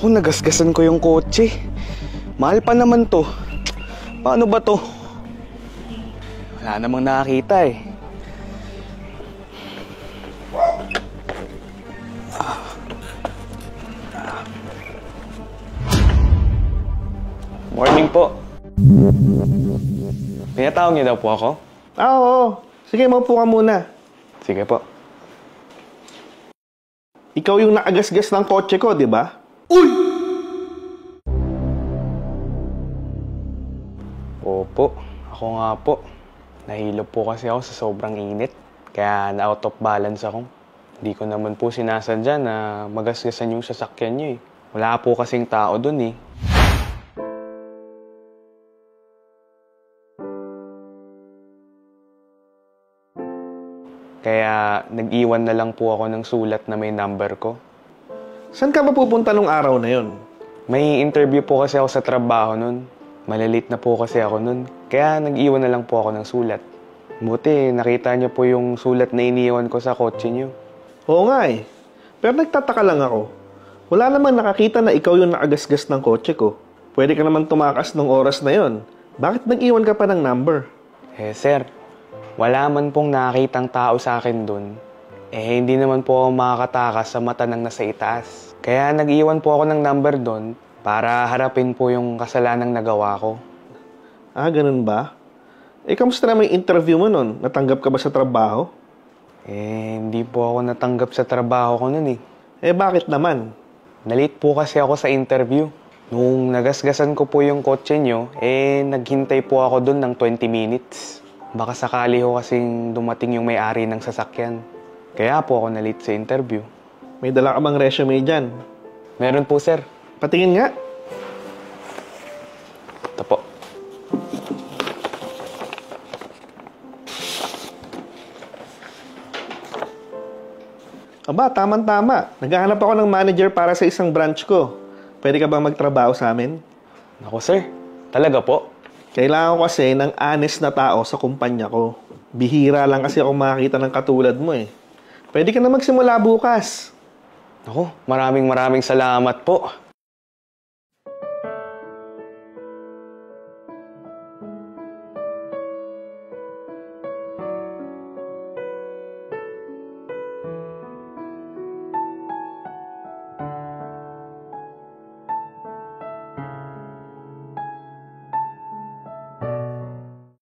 Naku, nagasgasan ko yung kotse. Mahal pa naman to. Paano ba to? Wala namang nakakita eh. Morning po. Pinatawag niyo daw po ako? Oo. Sige, maupo ka muna. Sige po. Ikaw yung nakagasgas ng kotse ko, di ba? Uy! Opo, ako nga po. Nahilo po kasi ako sa sobrang init. Kaya na-out of balance ako. Hindi ko naman po sinasadya na magasgasan yung sasakyan niyo eh. Wala po kasing tao dun eh. Kaya nag-iwan na lang po ako ng sulat na may number ko. Saan ka ba pupunta nung araw na yon? May interview po kasi ako sa trabaho nun. Malalit na po kasi ako nun. Kaya nag-iwan na lang po ako ng sulat. Buti, nakita niyo po yung sulat na iniwan ko sa kotse niyo. Oo nga eh. Pero nagtataka lang ako. Wala naman nakakita na ikaw yung nakagasgas ng kotse ko. Pwede ka naman tumakas ng oras na yon. Bakit nag-iwan ka pa ng number? Eh sir, wala man pong nakakitang tao sa akin dun. Eh hindi naman po ako makakatakas sa mata ng nasa itaas. Kaya nag-iwan po ako ng number dun para harapin po yung kasalanang nagawa ko. Ah, ganun ba? Eh, kamusta naman yung interview mo nun? Natanggap ka ba sa trabaho? Eh, hindi po ako natanggap sa trabaho ko nun eh. Eh, bakit naman? Nalate po kasi ako sa interview. Nung nagasgasan ko po yung kotse nyo, eh naghintay po ako dun ng 20 minutes. Baka sakali ho kasing dumating yung may-ari ng sasakyan. Kaya po ako nalate sa interview. May dala ka bang resume dyan? Meron po, sir. Patingin nga. Ito po. Aba, tama-tama. Naghahanap ako ng manager para sa isang branch ko. Pwede ka bang magtrabaho sa amin? Naku, sir. Talaga po? Kailangan ko kasi ng honest na tao sa kumpanya ko. Bihira lang kasi ako makakita ng katulad mo eh. Pwede ka na magsimula bukas. Naku, maraming salamat po.